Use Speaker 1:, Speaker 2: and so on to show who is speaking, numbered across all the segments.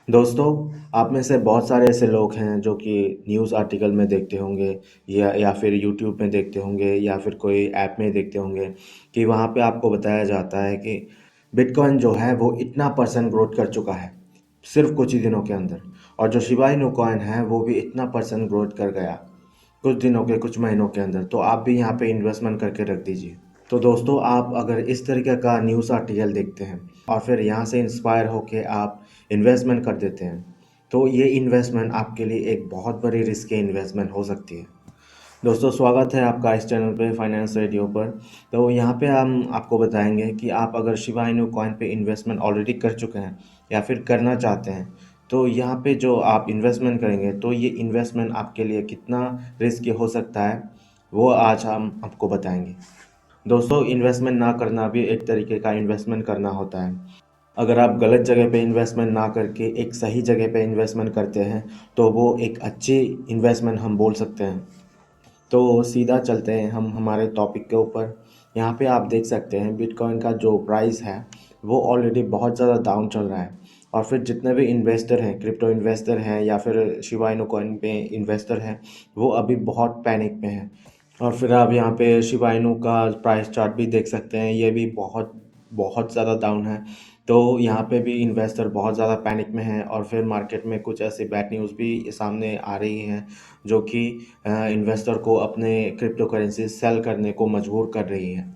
Speaker 1: दोस्तों, आप में से बहुत सारे ऐसे लोग हैं जो कि न्यूज़ आर्टिकल में देखते होंगे या फिर यूट्यूब में देखते होंगे या फिर कोई ऐप में देखते होंगे कि वहाँ पे आपको बताया जाता है कि बिटकॉइन जो है वो इतना परसेंट ग्रोथ कर चुका है सिर्फ कुछ ही दिनों के अंदर। और जो शिबा इनू कॉइन है वो भी इतना परसेंट ग्रोथ कर गया कुछ दिनों के कुछ महीनों के अंदर। तो आप भी यहाँ पे इन्वेस्टमेंट करके रख दीजिए। तो दोस्तों, आप अगर इस तरीके का न्यूज़ आर्टिकल देखते हैं और फिर यहाँ से इंस्पायर होके आप इन्वेस्टमेंट कर देते हैं, तो ये इन्वेस्टमेंट आपके लिए एक बहुत बड़ी रिस्क की इन्वेस्टमेंट हो सकती है। दोस्तों, स्वागत है आपका इस चैनल पे फाइनेंस रेडियो पर। तो यहाँ पे हम आपको बताएंगे कि आप अगर शिबा इनू कॉइन पे इन्वेस्टमेंट ऑलरेडी कर चुके हैं या फिर करना चाहते हैं, तो यहाँ पे जो आप इन्वेस्टमेंट करेंगे तो ये इन्वेस्टमेंट आपके लिए कितना रिस्की हो सकता है, वो आज हम आपको बताएंगे। दोस्तों, इन्वेस्टमेंट ना करना भी एक तरीके का इन्वेस्टमेंट करना होता है। अगर आप गलत जगह पे इन्वेस्टमेंट ना करके एक सही जगह पे इन्वेस्टमेंट करते हैं तो वो एक अच्छी इन्वेस्टमेंट हम बोल सकते हैं। तो सीधा चलते हैं हम हमारे टॉपिक के ऊपर। यहाँ पे आप देख सकते हैं बिटकॉइन का जो प्राइस है वो ऑलरेडी बहुत ज़्यादा डाउन चल रहा है। और फिर जितने भी इन्वेस्टर हैं, क्रिप्टो इन्वेस्टर हैं या फिर शिबा इनू कॉइन पे इन्वेस्टर हैं, वो अभी बहुत पैनिक में हैं। और फिर आप यहाँ पे शिबा इनू का प्राइस चार्ट भी देख सकते हैं, ये भी बहुत बहुत ज़्यादा डाउन है। तो यहाँ पे भी इन्वेस्टर बहुत ज़्यादा पैनिक में हैं और फिर मार्केट में कुछ ऐसी बैड न्यूज़ भी सामने आ रही हैं जो कि इन्वेस्टर को अपने क्रिप्टो करेंसी सेल करने को मजबूर कर रही है।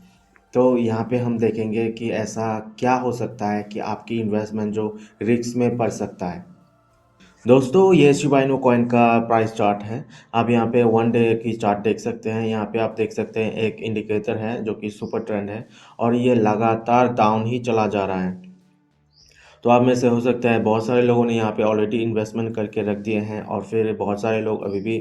Speaker 1: तो यहाँ पे हम देखेंगे कि ऐसा क्या हो सकता है कि आपकी इन्वेस्टमेंट जो रिस्क में पड़ सकता है। दोस्तों, ये शिबा इनू कॉइन का प्राइस चार्ट है। आप यहाँ पे वन डे की चार्ट देख सकते हैं। यहाँ पे आप देख सकते हैं एक इंडिकेटर है जो कि सुपर ट्रेंड है और ये लगातार डाउन ही चला जा रहा है। तो आप में से हो सकता है बहुत सारे लोगों ने यहाँ पे ऑलरेडी इन्वेस्टमेंट करके रख दिए हैं और फिर बहुत सारे लोग अभी भी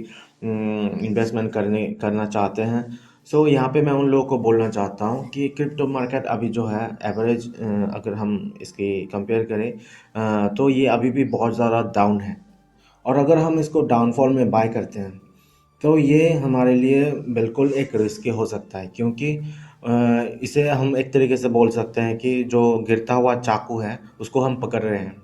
Speaker 1: इन्वेस्टमेंट करना चाहते हैं। सो यहाँ पे मैं उन लोगों को बोलना चाहता हूँ कि क्रिप्टो मार्केट अभी जो है एवरेज, अगर हम इसकी कंपेयर करें, तो ये अभी भी बहुत ज़्यादा डाउन है। और अगर हम इसको डाउनफॉल में बाय करते हैं तो ये हमारे लिए बिल्कुल एक रिस्की हो सकता है, क्योंकि इसे हम एक तरीके से बोल सकते हैं कि जो गिरता हुआ चाकू है उसको हम पकड़ रहे हैं,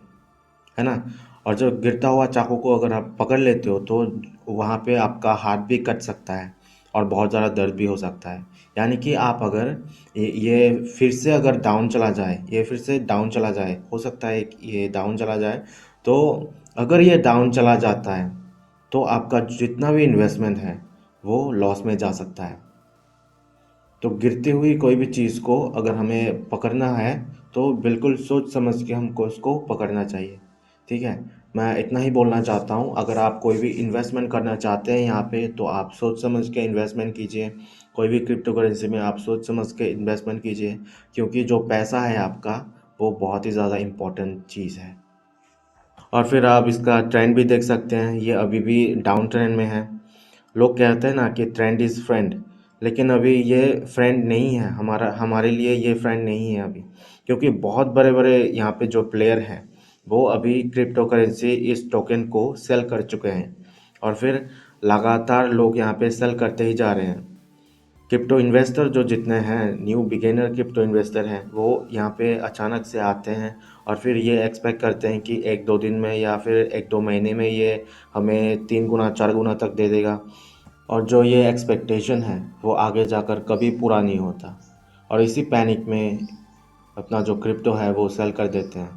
Speaker 1: है ना। और जो गिरता हुआ चाकू को अगर आप पकड़ लेते हो तो वहाँ पे आपका हाथ भी कट सकता है और बहुत ज़्यादा दर्द भी हो सकता है। यानी कि आप अगर ये फिर से अगर डाउन चला जाए, ये फिर से डाउन चला जाए, हो सकता है कि ये डाउन चला जाए। तो अगर ये डाउन चला जाता है तो आपका जितना भी इन्वेस्टमेंट है वो लॉस में जा सकता है। तो गिरती हुई कोई भी चीज़ को अगर हमें पकड़ना है तो बिल्कुल सोच समझ के हमको उसको पकड़ना चाहिए। ठीक है, मैं इतना ही बोलना चाहता हूँ। अगर आप कोई भी इन्वेस्टमेंट करना चाहते हैं यहाँ पे तो आप सोच समझ के इन्वेस्टमेंट कीजिए। कोई भी क्रिप्टो करेंसी में आप सोच समझ के इन्वेस्टमेंट कीजिए, क्योंकि जो पैसा है आपका वो बहुत ही ज़्यादा इम्पोर्टेंट चीज़ है। और फिर आप इसका ट्रेंड भी देख सकते हैं, ये अभी भी डाउन ट्रेंड में है। लोग कहते हैं ना कि ट्रेंड इज़ फ्रेंड, लेकिन अभी ये फ्रेंड नहीं है हमारे लिए, ये फ्रेंड नहीं है अभी। क्योंकि बहुत बड़े बड़े यहाँ पे जो प्लेयर हैं वो अभी क्रिप्टो करेंसी इस टोकन को सेल कर चुके हैं और फिर लगातार लोग यहाँ पे सेल करते ही जा रहे हैं। क्रिप्टो इन्वेस्टर जो जितने हैं, न्यू बिगिनर क्रिप्टो इन्वेस्टर हैं, वो यहाँ पे अचानक से आते हैं और फिर ये एक्सपेक्ट करते हैं कि एक दो दिन में या फिर एक दो महीने में ये हमें 3 गुना 4 गुना तक दे देगा। और जो ये एक्सपेक्टेशन है वो आगे जाकर कभी पूरा नहीं होता और इसी पैनिक में अपना जो क्रिप्टो है वो सेल कर देते हैं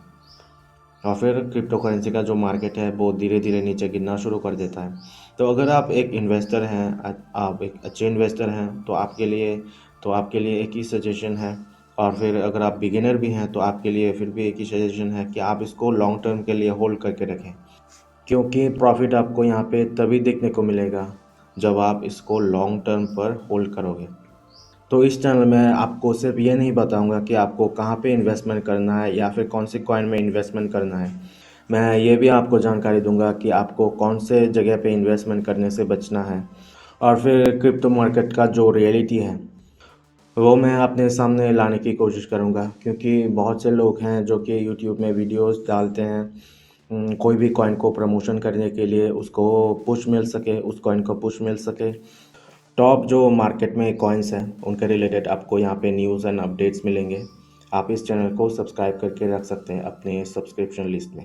Speaker 1: और फिर क्रिप्टो करेंसी का जो मार्केट है वो धीरे धीरे नीचे गिरना शुरू कर देता है। तो अगर आप एक इन्वेस्टर हैं, आप एक अच्छे इन्वेस्टर हैं, तो आपके लिए एक ही सजेशन है। और फिर अगर आप बिगिनर भी हैं तो आपके लिए फिर भी एक ही सजेशन है कि आप इसको लॉन्ग टर्म के लिए होल्ड करके रखें, क्योंकि प्रॉफिट आपको यहाँ पे तभी देखने को मिलेगा जब आप इसको लॉन्ग टर्म पर होल्ड करोगे। तो इस चैनल में आपको सिर्फ ये नहीं बताऊंगा कि आपको कहाँ पे इन्वेस्टमेंट करना है या फिर कौन सी कॉइन में इन्वेस्टमेंट करना है। मैं ये भी आपको जानकारी दूंगा कि आपको कौन से जगह पे इन्वेस्टमेंट करने से बचना है। और फिर क्रिप्टो मार्केट का जो रियलिटी है वो मैं अपने सामने लाने की कोशिश करूंगा, क्योंकि बहुत से लोग हैं जो कि यूट्यूब में वीडियोस डालते हैं कोई भी कॉइन को प्रमोशन करने के लिए, उसको पुश मिल सके, उस कॉइन को पुश मिल सके। टॉप जो मार्केट में कॉइन्स हैं उनके रिलेटेड आपको यहाँ पे न्यूज़ एंड अपडेट्स मिलेंगे। आप इस चैनल को सब्सक्राइब करके रख सकते हैं अपने सब्सक्रिप्शन लिस्ट में।